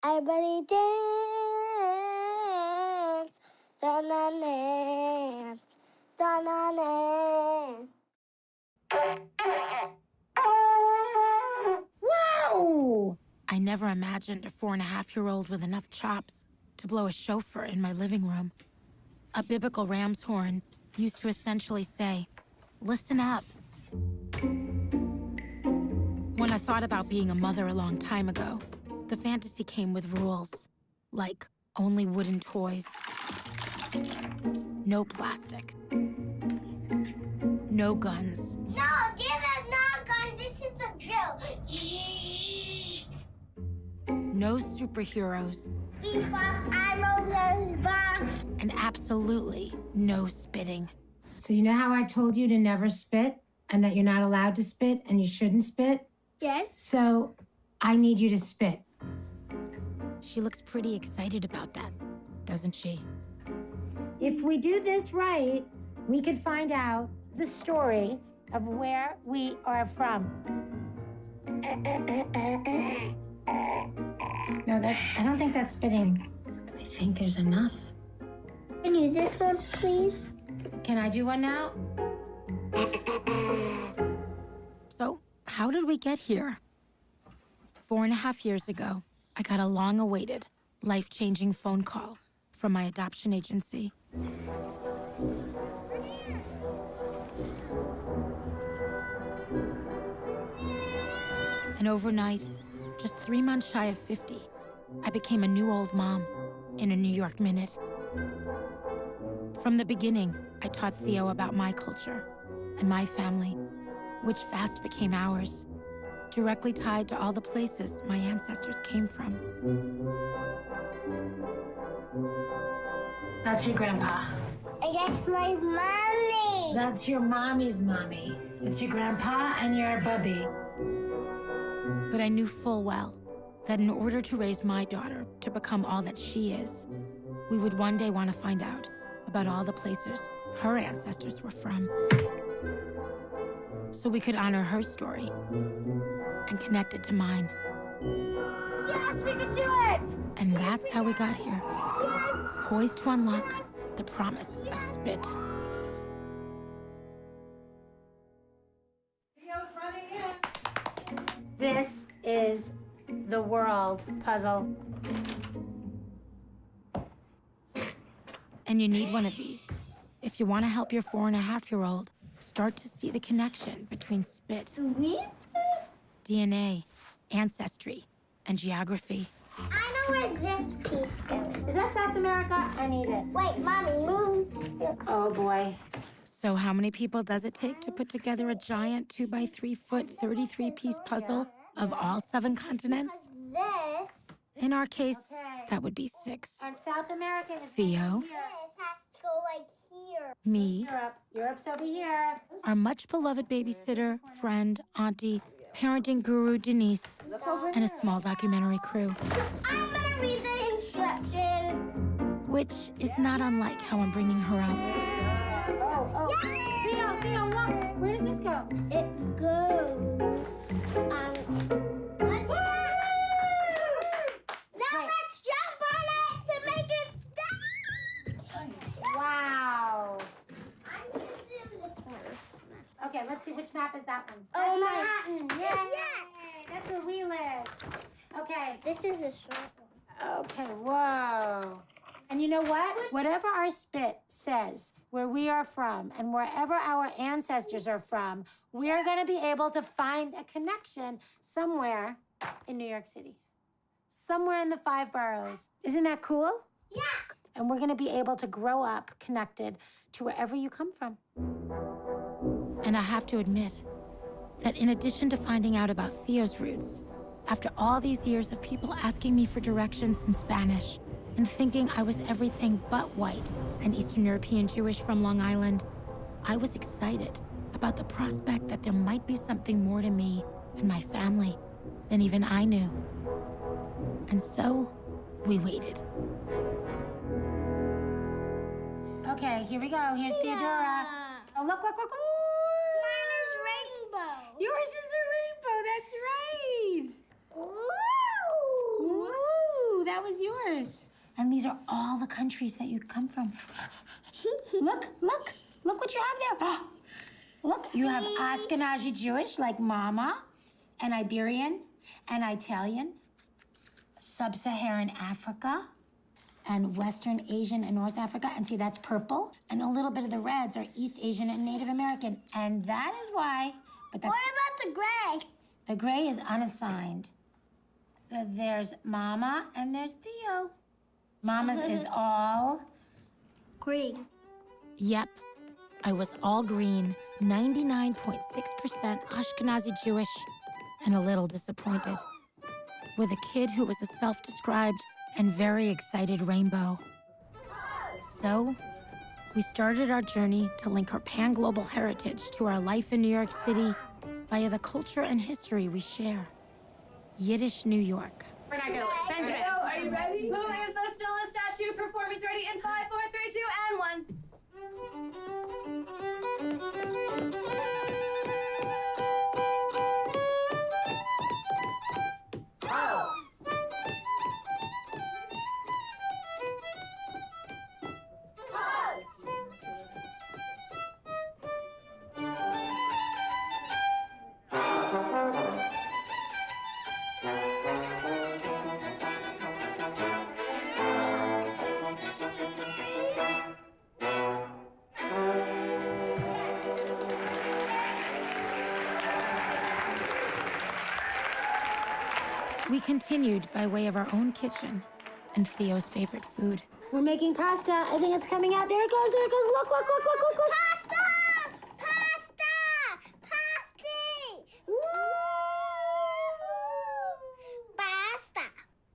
Everybody dance, da-na dance, da-na dance. Wow! I never imagined a 4.5-year-old with enough chops to blow a shofar in my living room. A biblical ram's horn used to essentially say, "Listen up." When I thought about being a mother a long time ago, the fantasy came with rules, like only wooden toys, no plastic, no guns. No, this is not gun. This is a drill. No superheroes, and absolutely no spitting. So you know how I've told you to never spit and that you're not allowed to spit and you shouldn't spit? Yes. So I need you to spit. She looks pretty excited about that, doesn't she? If we do this right, we could find out the story of where we are from. No, I don't think that's spitting. I think there's enough. Can you this one, please? Can I do one now? So, how did we get here? 4.5 years ago, I got a long-awaited, life-changing phone call from my adoption agency. And overnight, just 3 months shy of 50, I became a new old mom in a New York minute. From the beginning, I taught Theo about my culture and my family, which fast became ours, directly tied to all the places my ancestors came from. That's your grandpa. And that's my mommy. That's your mommy's mommy. It's your grandpa and your bubby. But I knew full well that in order to raise my daughter to become all that she is, we would one day want to find out about all the places her ancestors were from, so we could honor her story and connect it to mine. Yes, we can do it! And that's how we got here, Yes! poised to unlock the promise of spit. Theo's running in. This is the world puzzle. And you need one of these if you want to help your 4.5-year-old start to see the connection between spit, Sweet? DNA, ancestry, and geography. I know where this piece goes. Is that South America? I need it. Wait, Mommy, move. Oh boy. So how many people does it take to put together a giant 2x3-foot, 33-piece puzzle of all 7 continents? This. In our case, Okay. that would be 6. And South America is Theo, This has to go like here. me, Europe. Europe's over here. our much-beloved babysitter, friend, auntie, parenting guru Denise, and a small documentary crew, I'm gonna read the instructions. which is not unlike how I'm bringing her up. Oh. Theo, look. Where does this go? It goes. Now let's jump on it to make it stop. Wow. I'm gonna do this one. Okay, let's see which map is that one. Oh, That's my. Manhattan. Yay. Yes. That's where we live. Okay. This is a short one. Okay, whoa. And you know what? Whatever our spit says, where we are from, and wherever our ancestors are from, we're gonna be able to find a connection somewhere in New York City. Somewhere in the 5 boroughs. Isn't that cool? Yeah. And we're gonna be able to grow up connected to wherever you come from. And I have to admit that in addition to finding out about Theo's roots, after all these years of people asking me for directions in Spanish and thinking I was everything but white and Eastern European Jewish from Long Island, I was excited about the prospect that there might be something more to me and my family than even I knew. And so, we waited. Okay, here we go. Here's Theodora. Oh, look. Mine is rainbow. Yours is a rainbow, that's right. Ooh. Ooh, that was yours. And these are all the countries that you come from. Look what you have there. Look, you have Ashkenazi Jewish, like Mama, and Iberian, and Italian, Sub-Saharan Africa, and Western Asian and North Africa. And see, that's purple. And a little bit of the reds are East Asian and Native American. And that is why, but that's... What about the gray? The gray is unassigned. There's Mama and there's Theo. Mama's is all Green. Yep, I was all green, 99.6% Ashkenazi Jewish, and a little disappointed. With a kid who was a self-described and very excited rainbow. So, we started our journey to link our pan-global heritage to our life in New York City via the culture and history we share. Yiddish New York. We're not gonna let Benjamin. Theo, are you ready? Who is the stillest statue? Performance ready in 5, 4, 3, 2, and 1. We continued by way of our own kitchen and Theo's favorite food. We're making pasta. I think it's coming out. There it goes, there it goes. Look. Pasta! Pasta! Pasty! Woo! Pasta!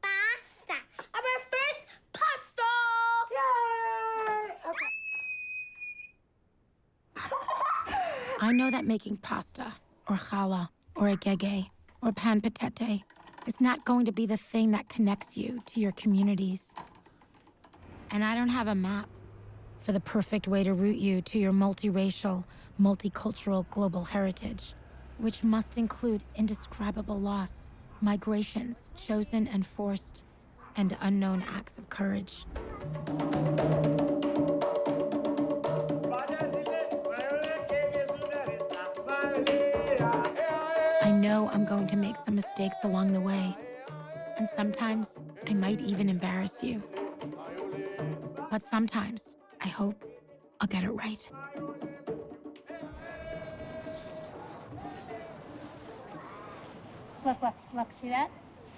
Pasta! Our first pasta! Yay! Okay. I know that making pasta, or challah, or a gege, or pan patete is not going to be the thing that connects you to your communities. And I don't have a map for the perfect way to route you to your multiracial, multicultural global heritage, which must include indescribable loss, migrations, chosen and forced, and unknown acts of courage. I know I'm going to make some mistakes along the way, and sometimes I might even embarrass you. But sometimes, I hope, I'll get it right. Look, see that?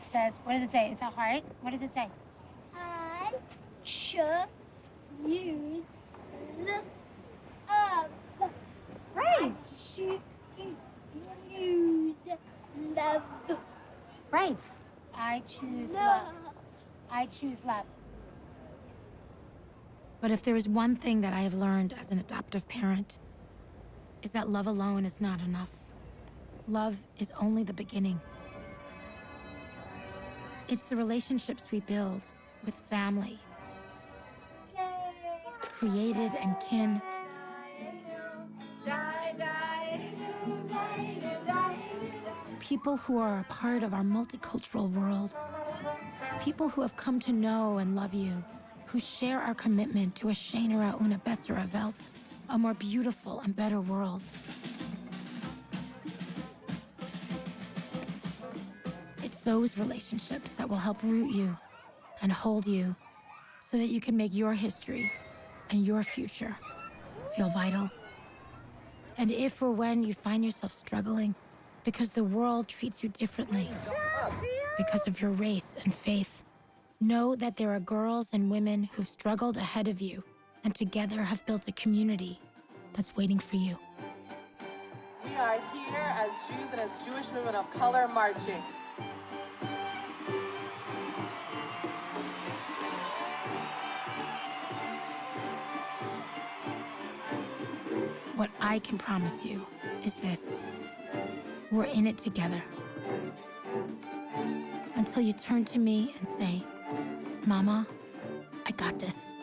It says, what does it say? It's a heart. What does it say? I should use love. Right. Should use love. Right. I choose love. Love. I choose love. But if there is one thing that I have learned as an adoptive parent, is that love alone is not enough. Love is only the beginning. It's the relationships we build with family, created and kin, people who are a part of our multicultural world, people who have come to know and love you, who share our commitment to a schönere und bessere Welt, a more beautiful and better world. It's those relationships that will help root you and hold you so that you can make your history and your future feel vital. And if or when you find yourself struggling because the world treats you differently, because of your race and faith, know that there are girls and women who've struggled ahead of you and together have built a community that's waiting for you. We are here as Jews and as Jewish women of color marching. What I can promise you is this: we're in it together. Until you turn to me and say, "Mama, I got this."